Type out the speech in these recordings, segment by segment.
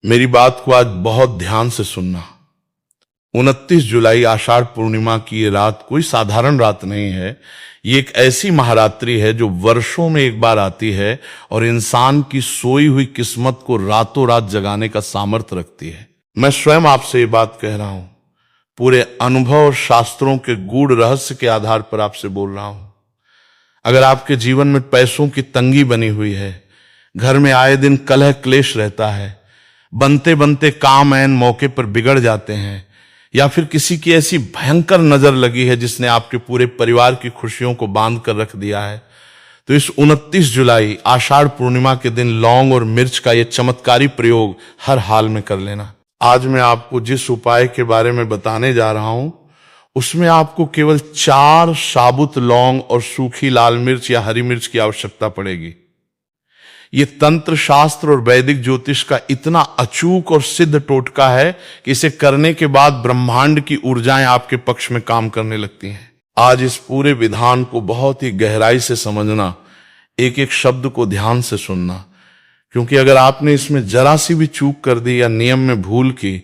मेरी बात को आज बहुत ध्यान से सुनना। 29 जुलाई आषाढ़ पूर्णिमा की ये रात कोई साधारण रात नहीं है। ये एक ऐसी महारात्रि है जो वर्षों में एक बार आती है और इंसान की सोई हुई किस्मत को रातों रात जगाने का सामर्थ्य रखती है। मैं स्वयं आपसे ये बात कह रहा हूं, पूरे अनुभव और शास्त्रों के गूढ़ रहस्य के आधार पर आपसे बोल रहा हूं। अगर आपके जीवन में पैसों की तंगी बनी हुई है, घर में आए दिन कलह क्लेश रहता है, बनते बनते काम ऐन मौके पर बिगड़ जाते हैं, या फिर किसी की ऐसी भयंकर नजर लगी है जिसने आपके पूरे परिवार की खुशियों को बांध कर रख दिया है, तो इस 29 जुलाई आषाढ़ पूर्णिमा के दिन लौंग और मिर्च का यह चमत्कारी प्रयोग हर हाल में कर लेना। आज मैं आपको जिस उपाय के बारे में बताने जा रहा हूं, उसमें आपको केवल 4 साबुत लौंग और सूखी लाल मिर्च या हरी मिर्च की आवश्यकता पड़ेगी। यह तंत्र शास्त्र और वैदिक ज्योतिष का इतना अचूक और सिद्ध टोटका है कि इसे करने के बाद ब्रह्मांड की ऊर्जाएं आपके पक्ष में काम करने लगती हैं। आज इस पूरे विधान को बहुत ही गहराई से समझना, एक एक शब्द को ध्यान से सुनना, क्योंकि अगर आपने इसमें जरा सी भी चूक कर दी या नियम में भूल की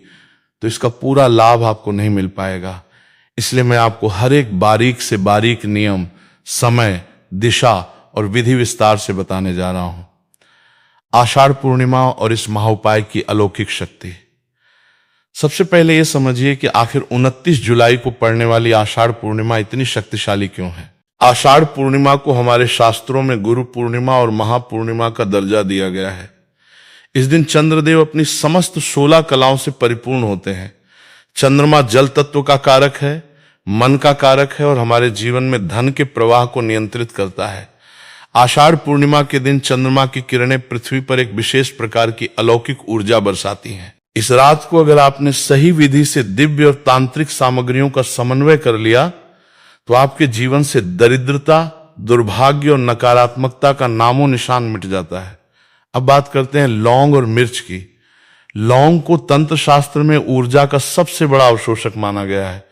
तो इसका पूरा लाभ आपको नहीं मिल पाएगा। इसलिए मैं आपको हर एक बारीक से बारीक नियम, समय, दिशा और विधि विस्तार से बताने जा रहा हूं। आषाढ़ पूर्णिमा और इस महाउपाय की अलौकिक शक्ति। सबसे पहले यह समझिए कि आखिर 29 जुलाई को पड़ने वाली आषाढ़ पूर्णिमा इतनी शक्तिशाली क्यों है। आषाढ़ पूर्णिमा को हमारे शास्त्रों में गुरु पूर्णिमा और महापूर्णिमा का दर्जा दिया गया है। इस दिन चंद्रदेव अपनी समस्त 16 कलाओं से परिपूर्ण होते हैं। चंद्रमा जल तत्व का कारक है, मन का कारक है और हमारे जीवन में धन के प्रवाह को नियंत्रित करता है। आषाढ़ पूर्णिमा के दिन चंद्रमा की किरणें पृथ्वी पर एक विशेष प्रकार की अलौकिक ऊर्जा बरसाती हैं। इस रात को अगर आपने सही विधि से दिव्य और तांत्रिक सामग्रियों का समन्वय कर लिया तो आपके जीवन से दरिद्रता, दुर्भाग्य और नकारात्मकता का नामो निशान मिट जाता है। अब बात करते हैं लौंग और मिर्च की। लौंग को तंत्र शास्त्र में ऊर्जा का सबसे बड़ा अवशोषक माना गया है।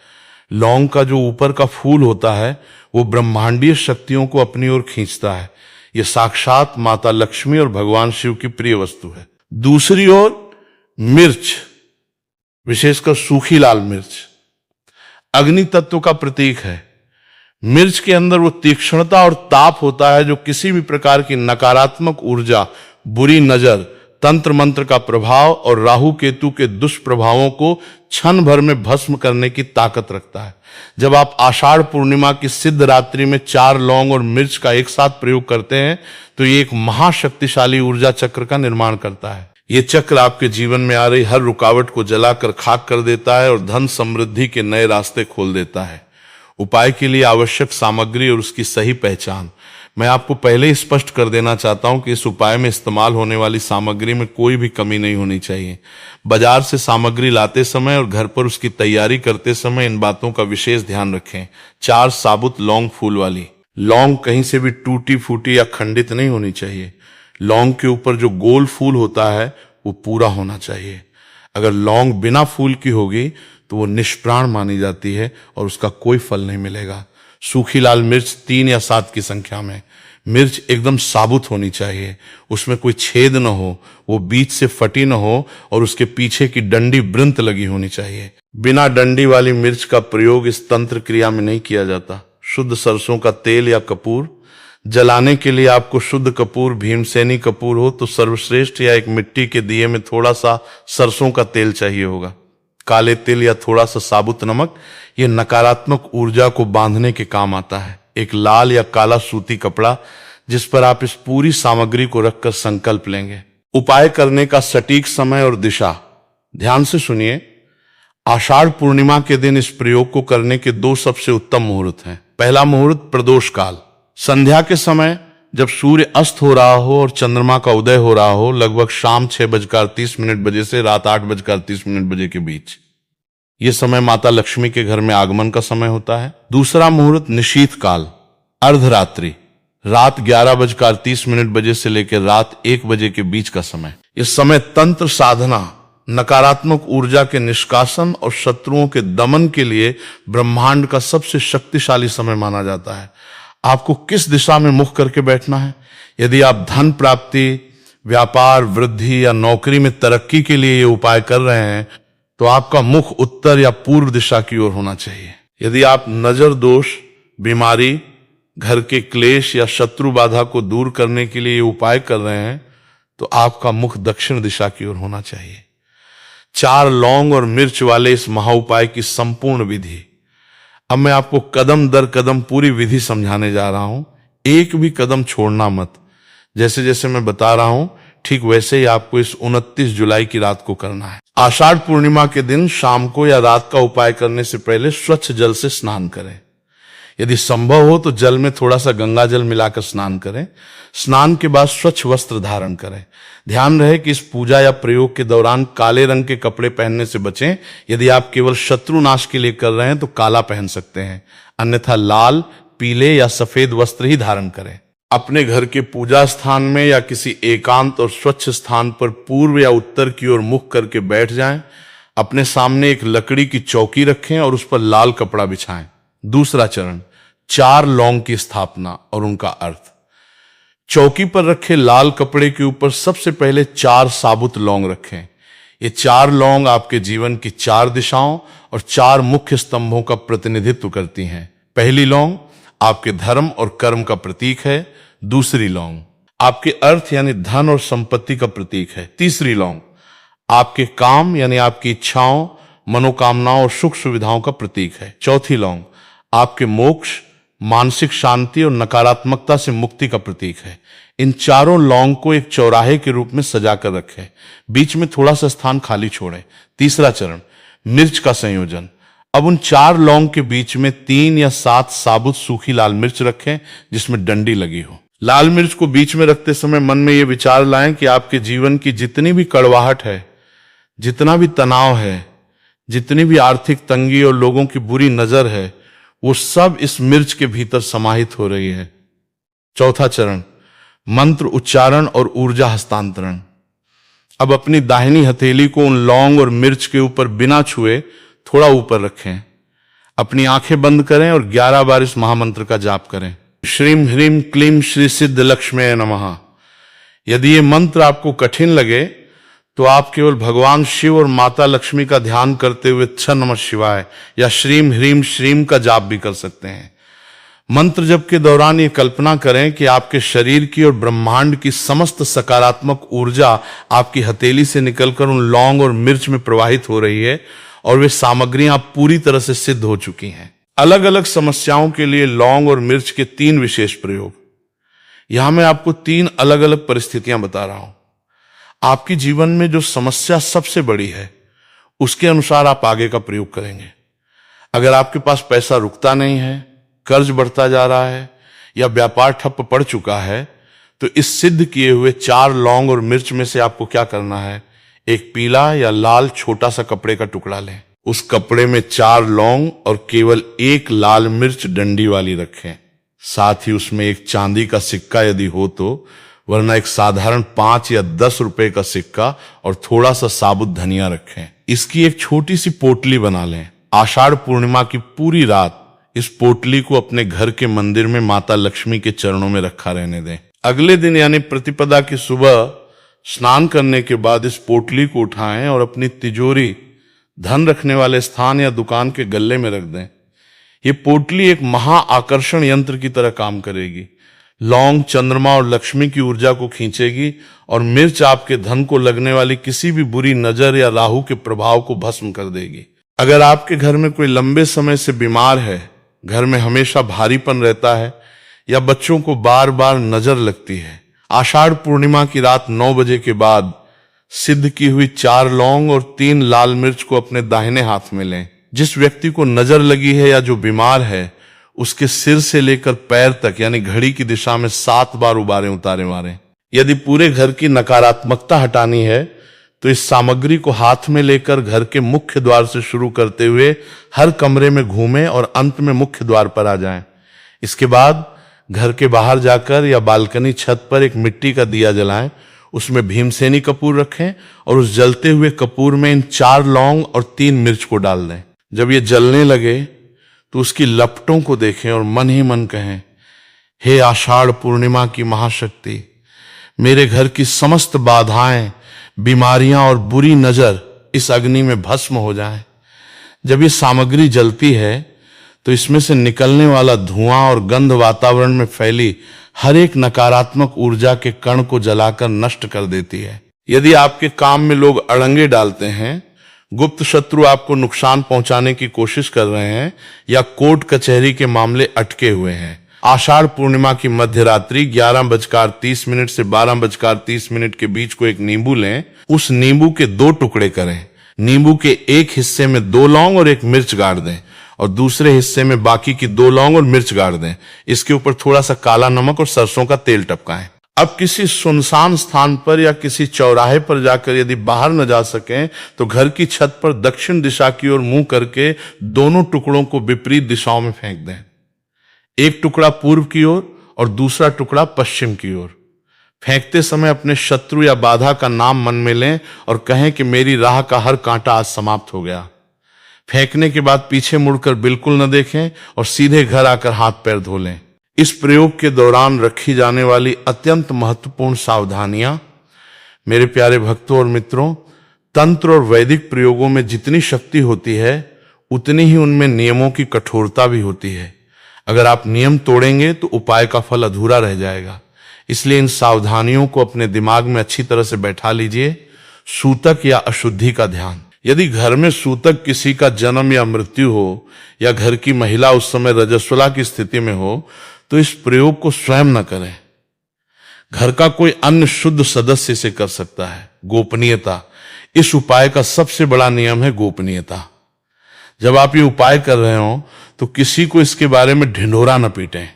लौंग का जो ऊपर का फूल होता है वो ब्रह्मांडीय शक्तियों को अपनी ओर खींचता है। यह साक्षात माता लक्ष्मी और भगवान शिव की प्रिय वस्तु है। दूसरी ओर मिर्च, विशेषकर सूखी लाल मिर्च, अग्नि तत्व का प्रतीक है। मिर्च के अंदर वो तीक्ष्णता और ताप होता है जो किसी भी प्रकार की नकारात्मक ऊर्जा, बुरी नजर, तंत्र मंत्र का प्रभाव और राहु केतु के दुष्प्रभावों को क्षण भर में भस्म करने की ताकत रखता है। जब आप आषाढ़ पूर्णिमा की सिद्ध रात्रि में 4 लौंग और मिर्च का एक साथ प्रयोग करते हैं तो ये एक महाशक्तिशाली ऊर्जा चक्र का निर्माण करता है। ये चक्र आपके जीवन में आ रही हर रुकावट को जलाकर खाक कर देता है और धन समृद्धि के नए रास्ते खोल देता है। उपाय के लिए आवश्यक सामग्री और उसकी सही पहचान। मैं आपको पहले ही स्पष्ट कर देना चाहता हूं कि इस उपाय में इस्तेमाल होने वाली सामग्री में कोई भी कमी नहीं होनी चाहिए। बाजार से सामग्री लाते समय और घर पर उसकी तैयारी करते समय इन बातों का विशेष ध्यान रखें। 4 साबुत लौंग फूल वाली। लौंग कहीं से भी टूटी फूटी या खंडित नहीं होनी चाहिए। लौंग के ऊपर जो गोल फूल होता है वो पूरा होना चाहिए। अगर लौंग बिना फूल की होगी तो वो निष्प्राण मानी जाती है और उसका कोई फल नहीं मिलेगा। सूखी लाल मिर्च 3 या 7 की संख्या में। मिर्च एकदम साबुत होनी चाहिए, उसमें कोई छेद न हो, वो बीच से फटी न हो और उसके पीछे की डंडी वृंत लगी होनी चाहिए। बिना डंडी वाली मिर्च का प्रयोग इस तंत्र क्रिया में नहीं किया जाता। शुद्ध सरसों का तेल या कपूर। जलाने के लिए आपको शुद्ध कपूर, भीमसेनी कपूर हो तो सर्वश्रेष्ठ, या एक मिट्टी के दिए में थोड़ा सा सरसों का तेल चाहिए होगा। काले तिल या थोड़ा सा साबुत नमक, यह नकारात्मक ऊर्जा को बांधने के काम आता है। एक लाल या काला सूती कपड़ा जिस पर आप इस पूरी सामग्री को रखकर संकल्प लेंगे। उपाय करने का सटीक समय और दिशा ध्यान से सुनिए। आषाढ़ पूर्णिमा के दिन इस प्रयोग को करने के 2 सबसे उत्तम मुहूर्त हैं। पहला मुहूर्त प्रदोष काल, संध्या के समय जब सूर्य अस्त हो रहा हो और चंद्रमा का उदय हो रहा हो, लगभग शाम 6:30 बजे से रात 8:30 बजे के बीच। यह समय माता लक्ष्मी के घर में आगमन का समय होता है। दूसरा मुहूर्त निशीथ काल, अर्धरात्रि, रात 11:30 बजे से लेकर रात 1 बजे के बीच का समय। इस समय तंत्र साधना, नकारात्मक ऊर्जा के निष्कासन और शत्रुओं के दमन के लिए ब्रह्मांड का सबसे शक्तिशाली समय माना जाता है। आपको किस दिशा में मुख करके बैठना है? यदि आप धन प्राप्ति, व्यापार वृद्धि या नौकरी में तरक्की के लिए ये उपाय कर रहे हैं तो आपका मुख उत्तर या पूर्व दिशा की ओर होना चाहिए। यदि आप नजर दोष, बीमारी, घर के क्लेश या शत्रु बाधा को दूर करने के लिए ये उपाय कर रहे हैं तो आपका मुख दक्षिण दिशा की ओर होना चाहिए। 4 लौंग और मिर्च वाले इस महाउपाय की संपूर्ण विधि, अब मैं आपको कदम दर कदम पूरी विधि समझाने जा रहा हूं। एक भी कदम छोड़ना मत। जैसे जैसे मैं बता रहा हूं ठीक वैसे ही आपको इस 29 जुलाई की रात को करना है। आषाढ़ पूर्णिमा के दिन शाम को या रात का उपाय करने से पहले स्वच्छ जल से स्नान करें। यदि संभव हो तो जल में थोड़ा सा गंगा जल मिलाकर स्नान करें। स्नान के बाद स्वच्छ वस्त्र धारण करें। ध्यान रहे कि इस पूजा या प्रयोग के दौरान काले रंग के कपड़े पहनने से बचें। यदि आप केवल शत्रु नाश के लिए कर रहे हैं तो काला पहन सकते हैं, अन्यथा लाल, पीले या सफेद वस्त्र ही धारण करें। अपने घर के पूजा स्थान में या किसी एकांत और स्वच्छ स्थान पर पूर्व या उत्तर की ओर मुख करके बैठ जाएं। अपने सामने एक लकड़ी की चौकी रखें और उस पर लाल कपड़ा बिछाएं। दूसरा चरण, 4 लौंग की स्थापना और उनका अर्थ। चौकी पर रखे लाल कपड़े के ऊपर सबसे पहले 4 साबुत लौंग रखें। ये 4 लौंग आपके जीवन की 4 दिशाओं और 4 मुख्य स्तंभों का प्रतिनिधित्व करती हैं। पहली लौंग आपके धर्म और कर्म का प्रतीक है। दूसरी लौंग आपके अर्थ यानी धन और संपत्ति का प्रतीक है। तीसरी लौंग आपके काम यानी आपकी इच्छाओं, मनोकामनाओं और सुख सुविधाओं का प्रतीक है। चौथी लौंग आपके मोक्ष, मानसिक शांति और नकारात्मकता से मुक्ति का प्रतीक है। इन चारों लौंग को एक चौराहे के रूप में सजाकर रखें। बीच में थोड़ा सा स्थान खाली छोड़ें। तीसरा चरण, मिर्च का संयोजन। अब उन 4 लौंग के बीच में 3 या 7 साबुत सूखी लाल मिर्च रखें जिसमें डंडी लगी हो। लाल मिर्च को बीच में रखते समय मन में यह विचार लाएं कि आपके जीवन की जितनी भी कड़वाहट है, जितना भी तनाव है, जितनी भी आर्थिक तंगी और लोगों की बुरी नजर है, वो सब इस मिर्च के भीतर समाहित हो रही है। चौथा चरण, मंत्र उच्चारण और ऊर्जा हस्तांतरण। अब अपनी दाहिनी हथेली को उन लौंग और मिर्च के ऊपर बिना छुए थोड़ा ऊपर रखें। अपनी आंखें बंद करें और 11 बार इस महामंत्र का जाप करें। श्रीम ह्रीम क्लीम श्री सिद्ध लक्ष्मी नमः। यदि ये मंत्र आपको कठिन लगे तो आप केवल भगवान शिव और माता लक्ष्मी का ध्यान करते हुए छ नमः शिवाय या श्रीम ह्रीम श्रीम का जाप भी कर सकते हैं। मंत्र जप के दौरान ये कल्पना करें कि आपके शरीर की और ब्रह्मांड की समस्त सकारात्मक ऊर्जा आपकी हथेली से निकलकर उन लौंग और मिर्च में प्रवाहित हो रही है और वे सामग्रियां पूरी तरह से सिद्ध हो चुकी हैं। अलग अलग समस्याओं के लिए लौंग और मिर्च के 3 विशेष प्रयोग। यहां मैं आपको 3 अलग अलग परिस्थितियां बता रहा हूं। आपके जीवन में जो समस्या सबसे बड़ी है उसके अनुसार आप आगे का प्रयोग करेंगे। अगर आपके पास पैसा रुकता नहीं है, कर्ज बढ़ता जा रहा है या व्यापार ठप पड़ चुका है तो इस सिद्ध किए हुए 4 लौंग और मिर्च में से आपको क्या करना है, एक पीला या लाल छोटा सा कपड़े का टुकड़ा लें। उस कपड़े में 4 लौंग और केवल 1 लाल मिर्च डंडी वाली रखें। साथ ही उसमें एक चांदी का सिक्का यदि हो तो, वरना एक साधारण 5 या 10 रुपए का सिक्का और थोड़ा सा साबुत धनिया रखें। इसकी एक छोटी सी पोटली बना लें। आषाढ़ पूर्णिमा की पूरी रात इस पोटली को अपने घर के मंदिर में माता लक्ष्मी के चरणों में रखा रहने दें। अगले दिन यानी प्रतिपदा की सुबह स्नान करने के बाद इस पोटली को उठाएं और अपनी तिजोरी, धन रखने वाले स्थान या दुकान के गल्ले में रख दें। ये पोटली एक महा आकर्षण यंत्र की तरह काम करेगी। लौंग चंद्रमा और लक्ष्मी की ऊर्जा को खींचेगी और मिर्च आपके धन को लगने वाली किसी भी बुरी नजर या राहु के प्रभाव को भस्म कर देगी। अगर आपके घर में कोई लंबे समय से बीमार है, घर में हमेशा भारीपन रहता है या बच्चों को बार बार नजर लगती है, आषाढ़ पूर्णिमा की रात 9 बजे के बाद सिद्ध की हुई 4 लौंग और 3 लाल मिर्च को अपने दाहिने हाथ में लें। जिस व्यक्ति को नजर लगी है या जो बीमार है उसके सिर से लेकर पैर तक यानी घड़ी की दिशा में 7 बार उबारे उतारे मारें। यदि पूरे घर की नकारात्मकता हटानी है तो इस सामग्री को हाथ में लेकर घर के मुख्य द्वार से शुरू करते हुए हर कमरे में घूमें और अंत में मुख्य द्वार पर आ जाएं। इसके बाद घर के बाहर जाकर या बालकनी छत पर एक मिट्टी का दिया जलाएं। उसमें भीमसेनी कपूर रखें और उस जलते हुए कपूर में इन 4 लौंग और 3 मिर्च को डाल दें। जब ये जलने लगे तो उसकी लपटों को देखें और मन ही मन कहें, हे आषाढ़ पूर्णिमा की महाशक्ति, मेरे घर की समस्त बाधाएं, बीमारियां और बुरी नजर इस अग्नि में भस्म हो जाएं। जब ये सामग्री जलती है तो इसमें से निकलने वाला धुआं और गंध वातावरण में फैली हर एक नकारात्मक ऊर्जा के कण को जलाकर नष्ट कर देती है। यदि आपके काम में लोग अड़ंगे डालते हैं, गुप्त शत्रु आपको नुकसान पहुंचाने की कोशिश कर रहे हैं या कोर्ट कचहरी के मामले अटके हुए हैं, आषाढ़ पूर्णिमा की मध्य रात्रि 11:30 से 12:30 के बीच को एक नींबू लें। उस नींबू के 2 टुकड़े करें। नींबू के एक हिस्से में 2 लौंग और 1 मिर्च गाड़ दें और दूसरे हिस्से में बाकी की 2 लौंग और मिर्च गाड़ दें। इसके ऊपर थोड़ा सा काला नमक और सरसों का तेल टपकाएं। अब किसी सुनसान स्थान पर या किसी चौराहे पर जाकर यदि बाहर न जा सकें तो घर की छत पर दक्षिण दिशा की ओर मुंह करके दोनों टुकड़ों को विपरीत दिशाओं में फेंक दें। एक टुकड़ा पूर्व की ओर और दूसरा टुकड़ा पश्चिम की ओर। फेंकते समय अपने शत्रु या बाधा का नाम मन में लें और कहें कि मेरी राह का हर कांटा आज समाप्त हो गया। फेंकने के बाद पीछे मुड़कर बिल्कुल न देखें और सीधे घर आकर हाथ पैर धो लें। इस प्रयोग के दौरान रखी जाने वाली अत्यंत महत्वपूर्ण सावधानियां, मेरे प्यारे भक्तों और मित्रों, तंत्र और वैदिक प्रयोगों में जितनी शक्ति होती है उतनी ही उनमें नियमों की कठोरता भी होती है। अगर आप नियम तोड़ेंगे तो उपाय का फल अधूरा रह जाएगा। इसलिए इन सावधानियों को अपने दिमाग में अच्छी तरह से बैठा लीजिए। सूतक या अशुद्धि का ध्यान। यदि घर में सूतक किसी का जन्म या मृत्यु हो या घर की महिला उस समय रजस्वला की स्थिति में हो तो इस प्रयोग को स्वयं न करें। घर का कोई अन्य शुद्ध सदस्य इसे कर सकता है। गोपनीयता। इस उपाय का सबसे बड़ा नियम है गोपनीयता। जब आप ये उपाय कर रहे हो तो किसी को इसके बारे में ढिंढोरा न पीटें।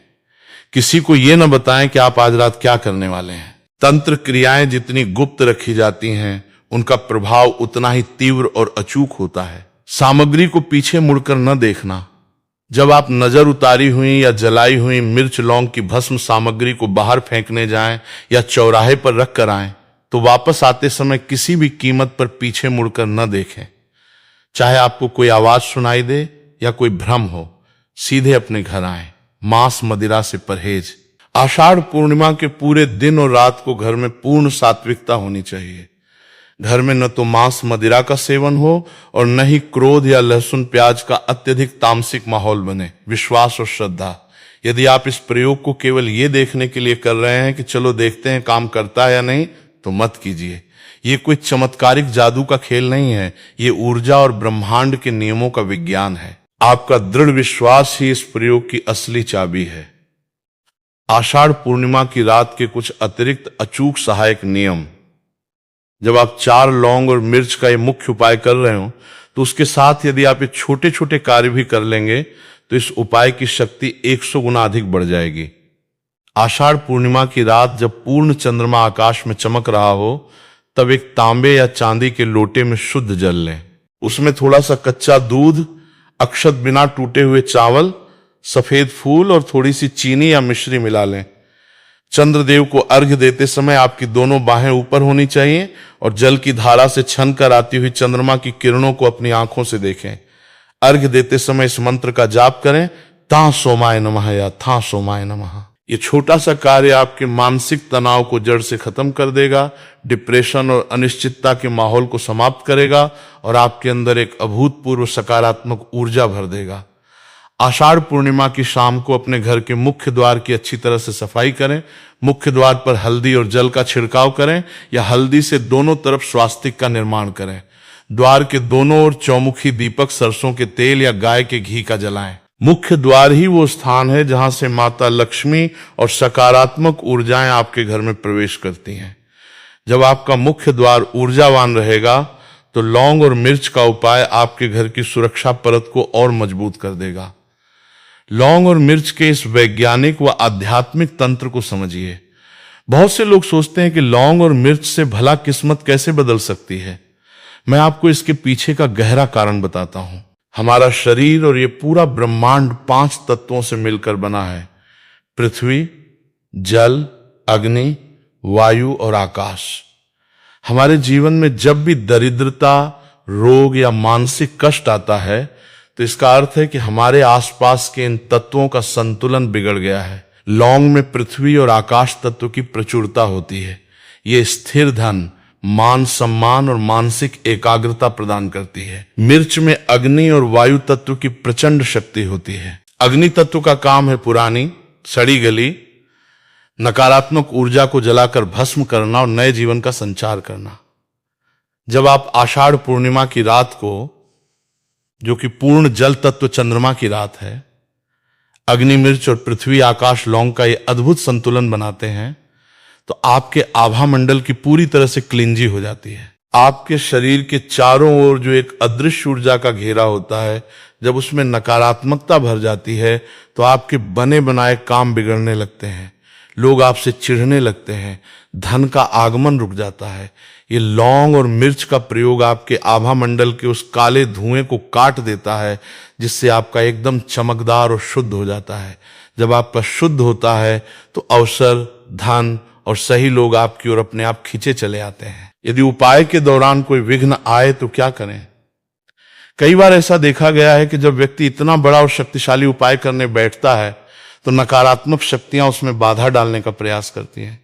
किसी को यह न बताएं कि आप आज रात क्या करने वाले हैं। तंत्र क्रियाएं जितनी गुप्त रखी जाती हैं उनका प्रभाव उतना ही तीव्र और अचूक होता है। सामग्री को पीछे मुड़कर न देखना। जब आप नजर उतारी हुई या जलाई हुई मिर्च लौंग की भस्म सामग्री को बाहर फेंकने जाएं या चौराहे पर रख कर आएं तो वापस आते समय किसी भी कीमत पर पीछे मुड़कर न देखें। चाहे आपको कोई आवाज सुनाई दे या कोई भ्रम हो, सीधे अपने घर आएं। मांस मदिरा से परहेज। आषाढ़ पूर्णिमा के पूरे दिन और रात को घर में पूर्ण सात्विकता होनी चाहिए। घर में न तो मांस मदिरा का सेवन हो और न ही क्रोध या लहसुन प्याज का अत्यधिक तामसिक माहौल बने। विश्वास और श्रद्धा। यदि आप इस प्रयोग को केवल ये देखने के लिए कर रहे हैं कि चलो देखते हैं काम करता है या नहीं, तो मत कीजिए। ये कोई चमत्कारिक जादू का खेल नहीं है। ये ऊर्जा और ब्रह्मांड के नियमों का विज्ञान है। आपका दृढ़ विश्वास ही इस प्रयोग की असली चाबी है। आषाढ़ पूर्णिमा की रात के कुछ अतिरिक्त अचूक सहायक नियम। जब आप 4 लौंग और मिर्च का ये मुख्य उपाय कर रहे हो तो उसके साथ यदि आप ये छोटे छोटे कार्य भी कर लेंगे तो इस उपाय की शक्ति 100 गुना अधिक बढ़ जाएगी। आषाढ़ पूर्णिमा की रात जब पूर्ण चंद्रमा आकाश में चमक रहा हो तब एक तांबे या चांदी के लोटे में शुद्ध जल लें। उसमें थोड़ा सा कच्चा दूध, अक्षत बिना टूटे हुए चावल, सफेद फूल और थोड़ी सी चीनी या मिश्री मिला लें। चंद्रदेव को अर्घ्य देते समय आपकी दोनों बाहें ऊपर होनी चाहिए और जल की धारा से छन कर आती हुई चंद्रमा की किरणों को अपनी आंखों से देखें। अर्घ्य देते समय इस मंत्र का जाप करें, ता सोमाय नमः या था सोमाय नमः। ये छोटा सा कार्य आपके मानसिक तनाव को जड़ से खत्म कर देगा, डिप्रेशन और अनिश्चितता के माहौल को समाप्त करेगा और आपके अंदर एक अभूतपूर्व सकारात्मक ऊर्जा भर देगा। आषाढ़ पूर्णिमा की शाम को अपने घर के मुख्य द्वार की अच्छी तरह से सफाई करें। मुख्य द्वार पर हल्दी और जल का छिड़काव करें या हल्दी से दोनों तरफ स्वास्तिक का निर्माण करें। द्वार के दोनों ओर चौमुखी दीपक सरसों के तेल या गाय के घी का जलाएं। मुख्य द्वार ही वो स्थान है जहां से माता लक्ष्मी और सकारात्मक ऊर्जाएं आपके घर में प्रवेश करती हैं। जब आपका मुख्य द्वार ऊर्जावान रहेगा तो लौंग और मिर्च का उपाय आपके घर की सुरक्षा परत को और मजबूत कर देगा। लौंग और मिर्च के इस वैज्ञानिक व आध्यात्मिक तंत्र को समझिए। बहुत से लोग सोचते हैं कि लौंग और मिर्च से भला किस्मत कैसे बदल सकती है। मैं आपको इसके पीछे का गहरा कारण बताता हूं। हमारा शरीर और ये पूरा ब्रह्मांड 5 तत्वों से मिलकर बना है। पृथ्वी, जल, अग्नि, वायु और आकाश। हमारे जीवन में जब भी दरिद्रता, रोग या मानसिक कष्ट आता है तो इसका अर्थ है कि हमारे आसपास के इन तत्वों का संतुलन बिगड़ गया है। लौंग में पृथ्वी और आकाश तत्व की प्रचुरता होती है। ये स्थिर धन, मान सम्मान और मानसिक एकाग्रता प्रदान करती है। मिर्च में अग्नि और वायु तत्व की प्रचंड शक्ति होती है। अग्नि तत्व का काम है पुरानी सड़ी गली नकारात्मक ऊर्जा को जलाकर भस्म करना और नए जीवन का संचार करना। जब आप आषाढ़ पूर्णिमा की रात को, जो कि पूर्ण जल तत्व चंद्रमा की रात है, अग्नि, मिर्च और पृथ्वी आकाश लौंग का ये अद्भुत संतुलन बनाते हैं, तो आपके आभा मंडल की पूरी तरह से क्लींजी हो जाती है। आपके शरीर के चारों ओर जो एक अदृश्य ऊर्जा का घेरा होता है, जब उसमें नकारात्मकता भर जाती है तो आपके बने बनाए काम बिगड़ने लगते हैं, लोग आपसे चिढ़ने लगते हैं, धन का आगमन रुक जाता है। ये लौंग और मिर्च का प्रयोग आपके आभा मंडल के उस काले धुएं को काट देता है, जिससे आपका एकदम चमकदार और शुद्ध हो जाता है। जब आपका शुद्ध होता है तो अवसर, धन और सही लोग आपकी ओर अपने आप खींचे चले आते हैं। यदि उपाय के दौरान कोई विघ्न आए तो क्या करें? कई बार ऐसा देखा गया है कि जब व्यक्ति इतना बड़ा और शक्तिशाली उपाय करने बैठता है तो नकारात्मक शक्तियां उसमें बाधा डालने का प्रयास करती हैं।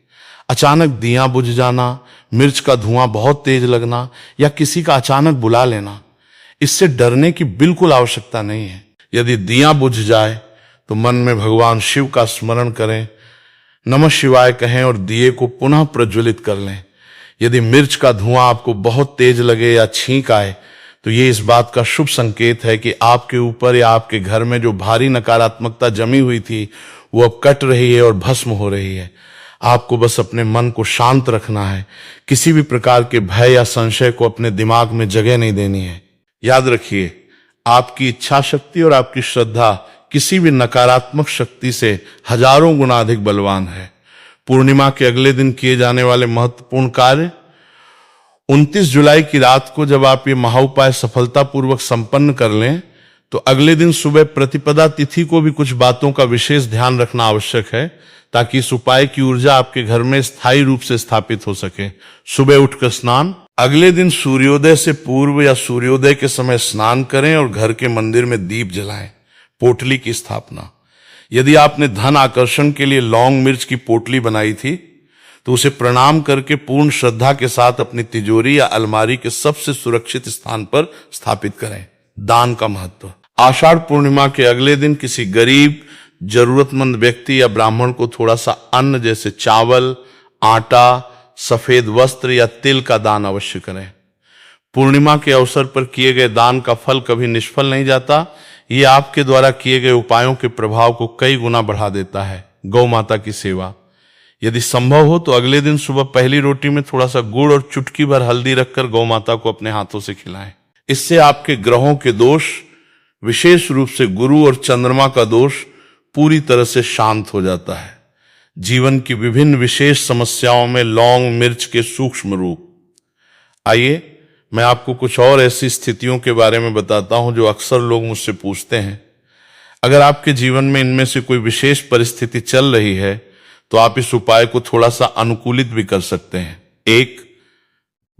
अचानक दिया बुझ जाना, मिर्च का धुआं बहुत तेज लगना या किसी का अचानक बुला लेना, इससे डरने की बिल्कुल आवश्यकता नहीं है। यदि दिया बुझ जाए तो मन में भगवान शिव का स्मरण करें, नमः शिवाय कहें और दिए को पुनः प्रज्वलित कर लें। यदि मिर्च का धुआं आपको बहुत तेज लगे या छींक आए तो ये इस बात का शुभ संकेत है कि आपके ऊपर या आपके घर में जो भारी नकारात्मकता जमी हुई थी वो अब कट रही है और भस्म हो रही है। आपको बस अपने मन को शांत रखना है, किसी भी प्रकार के भय या संशय को अपने दिमाग में जगह नहीं देनी है। याद रखिए, आपकी इच्छा शक्ति और आपकी श्रद्धा किसी भी नकारात्मक शक्ति से हजारों गुना अधिक बलवान है। पूर्णिमा के अगले दिन किए जाने वाले महत्वपूर्ण कार्य, 29 जुलाई की रात को जब आप ये महाउपाय सफलतापूर्वक संपन्न कर लें तो अगले दिन सुबह प्रतिपदा तिथि को भी कुछ बातों का विशेष ध्यान रखना आवश्यक है, ताकि इस उपाय की ऊर्जा आपके घर में स्थायी रूप से स्थापित हो सके। सुबह उठकर स्नान, अगले दिन सूर्योदय से पूर्व या सूर्योदय के समय स्नान करें और घर के मंदिर में दीप जलाएं। पोटली की स्थापना, यदि आपने धन आकर्षण के लिए लौंग मिर्च की पोटली बनाई थी तो उसे प्रणाम करके पूर्ण श्रद्धा के साथ अपनी तिजोरी या अलमारी के सबसे सुरक्षित स्थान पर स्थापित करें। दान का महत्व, आषाढ़ पूर्णिमा के अगले दिन किसी गरीब, जरूरतमंद व्यक्ति या ब्राह्मण को थोड़ा सा अन्न जैसे चावल, आटा, सफेद वस्त्र या तिल का दान अवश्य करें। पूर्णिमा के अवसर पर किए गए दान का फल कभी निष्फल नहीं जाता। ये आपके द्वारा किए गए उपायों के प्रभाव को कई गुना बढ़ा देता है। गौ माता की सेवा, यदि संभव हो तो अगले दिन सुबह पहली रोटी में थोड़ा सा गुड़ और चुटकी भर हल्दी रखकर गौ माता को अपने हाथों से खिलाएं। इससे आपके ग्रहों के दोष, विशेष रूप से गुरु और चंद्रमा का दोष, पूरी तरह से शांत हो जाता है। जीवन की विभिन्न विशेष समस्याओं में लौंग मिर्च के सूक्ष्म रूप। आइए मैं आपको कुछ और ऐसी स्थितियों के बारे में बताता हूं जो अक्सर लोग मुझसे पूछते हैं। अगर आपके जीवन में इनमें से कोई विशेष परिस्थिति चल रही है तो आप इस उपाय को थोड़ा सा अनुकूलित भी कर सकते हैं। 1.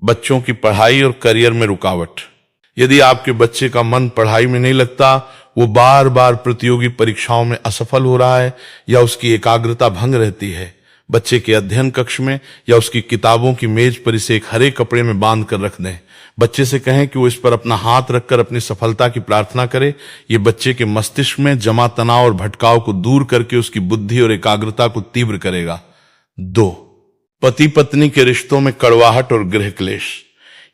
बच्चों की पढ़ाई और करियर में रुकावट। यदि आपके बच्चे का मन पढ़ाई में नहीं लगता, वो बार बार प्रतियोगी परीक्षाओं में असफल हो रहा है या उसकी एकाग्रता भंग रहती है, बच्चे के अध्ययन कक्ष में या उसकी किताबों की मेज पर इसे एक हरे कपड़े में बांध कर रख दें। बच्चे से कहें कि वो इस पर अपना हाथ रखकर अपनी सफलता की प्रार्थना करे। ये बच्चे के मस्तिष्क में जमा तनाव और भटकाव को दूर करके उसकी बुद्धि और एकाग्रता को तीव्र करेगा। 2. पति पत्नी के रिश्तों में कड़वाहट और गृह क्लेश।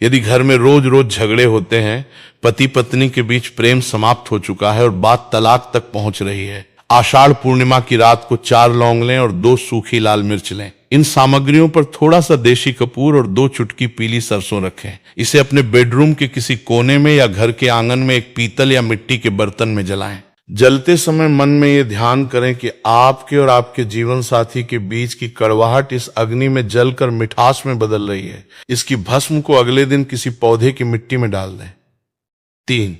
यदि घर में रोज रोज झगड़े होते हैं, पति पत्नी के बीच प्रेम समाप्त हो चुका है और बात तलाक तक पहुंच रही है, आषाढ़ पूर्णिमा की रात को 4 लौंग लें और 2 सूखी लाल मिर्च लें। इन सामग्रियों पर थोड़ा सा देशी कपूर और 2 चुटकी पीली सरसों रखें। इसे अपने बेडरूम के किसी कोने में या घर के आंगन में एक पीतल या मिट्टी के बर्तन में जलाएं। जलते समय मन में ये ध्यान करें कि आपके और आपके जीवन साथी के बीच की कड़वाहट इस अग्नि में जलकर मिठास में बदल रही है। इसकी भस्म को अगले दिन किसी पौधे की मिट्टी में डाल दें। 3.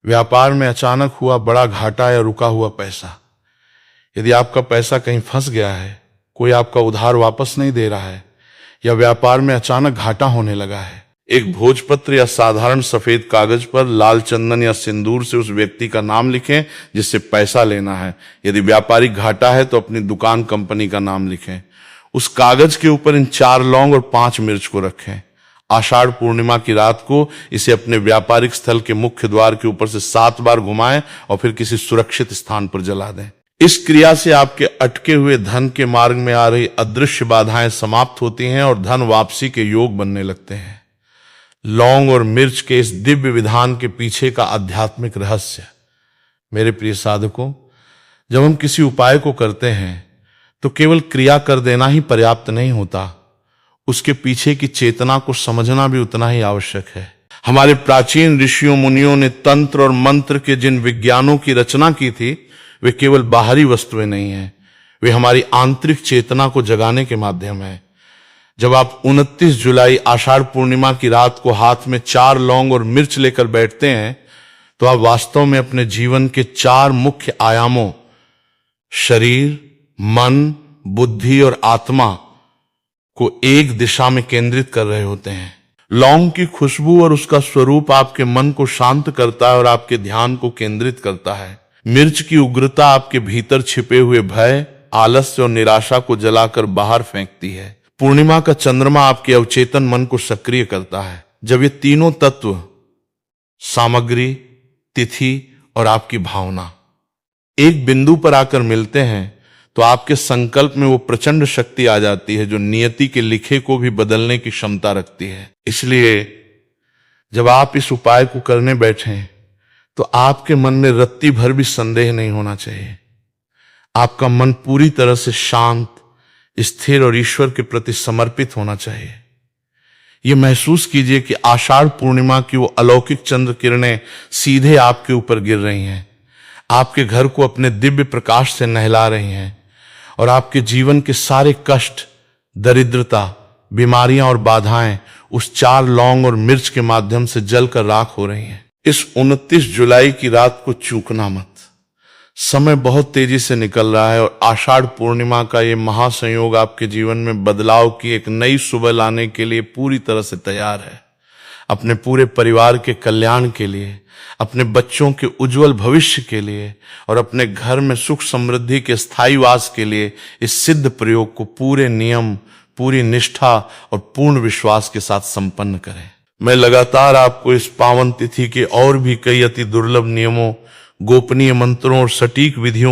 व्यापार में अचानक हुआ बड़ा घाटा या रुका हुआ पैसा। यदि आपका पैसा कहीं फंस गया है, कोई आपका उधार वापस नहीं दे रहा है या व्यापार में अचानक घाटा होने लगा है, एक भोजपत्र या साधारण सफेद कागज पर लाल चंदन या सिंदूर से उस व्यक्ति का नाम लिखें जिससे पैसा लेना है। यदि व्यापारिक घाटा है तो अपनी दुकान कंपनी का नाम लिखें। उस कागज के ऊपर इन 4 लौंग और 5 मिर्च को रखें। आषाढ़ पूर्णिमा की रात को इसे अपने व्यापारिक स्थल के मुख्य द्वार के ऊपर से 7 बार घुमाएं और फिर किसी सुरक्षित स्थान पर जला दें। इस क्रिया से आपके अटके हुए धन के मार्ग में आ रही अदृश्य बाधाएं समाप्त होती हैं और धन वापसी के योग बनने लगते हैं। लौंग और मिर्च के इस दिव्य विधान के पीछे का आध्यात्मिक रहस्य। मेरे प्रिय साधकों, जब हम किसी उपाय को करते हैं तो केवल क्रिया कर देना ही पर्याप्त नहीं होता, उसके पीछे की चेतना को समझना भी उतना ही आवश्यक है। हमारे प्राचीन ऋषियों मुनियों ने तंत्र और मंत्र के जिन विज्ञानों की रचना की थी, वे केवल बाहरी वस्तुएं नहीं हैं, वे हमारी आंतरिक चेतना को जगाने के माध्यम है। जब आप 29 जुलाई आषाढ़ पूर्णिमा की रात को हाथ में 4 लौंग और मिर्च लेकर बैठते हैं तो आप वास्तव में अपने जीवन के 4 मुख्य आयामों शरीर, मन, बुद्धि और आत्मा को एक दिशा में केंद्रित कर रहे होते हैं। लौंग की खुशबू और उसका स्वरूप आपके मन को शांत करता है और आपके ध्यान को केंद्रित करता है। मिर्च की उग्रता आपके भीतर छिपे हुए भय, आलस्य और निराशा को जलाकर बाहर फेंकती है। पूर्णिमा का चंद्रमा आपके अवचेतन मन को सक्रिय करता है। जब ये तीनों तत्व, सामग्री, तिथि और आपकी भावना, एक बिंदु पर आकर मिलते हैं तो आपके संकल्प में वो प्रचंड शक्ति आ जाती है जो नियति के लिखे को भी बदलने की क्षमता रखती है। इसलिए जब आप इस उपाय को करने बैठें तो आपके मन में रत्ती भर भी संदेह नहीं होना चाहिए। आपका मन पूरी तरह से शांत, स्थिर और ईश्वर के प्रति समर्पित होना चाहिए। यह महसूस कीजिए कि आषाढ़ पूर्णिमा की वो अलौकिक चंद्र किरणें सीधे आपके ऊपर गिर रही हैं, आपके घर को अपने दिव्य प्रकाश से नहला रही हैं और आपके जीवन के सारे कष्ट, दरिद्रता, बीमारियां और बाधाएं उस 4 लौंग और मिर्च के माध्यम से जलकर राख हो रही हैं। इस 29 जुलाई की रात को चूकना मत। समय बहुत तेजी से निकल रहा है और आषाढ़ पूर्णिमा का ये महासंयोग आपके जीवन में बदलाव की एक नई सुबह लाने के लिए पूरी तरह से तैयार है। अपने पूरे परिवार के कल्याण के लिए, अपने बच्चों के उज्जवल भविष्य के लिए और अपने घर में सुख समृद्धि के स्थायी वास के लिए इस सिद्ध प्रयोग को पूरे नियम, पूरी निष्ठा और पूर्ण विश्वास के साथ संपन्न करें। मैं लगातार आपको इस पावन तिथि के और भी कई अति दुर्लभ नियमों, गोपनीय मंत्रों और सटीक विधियों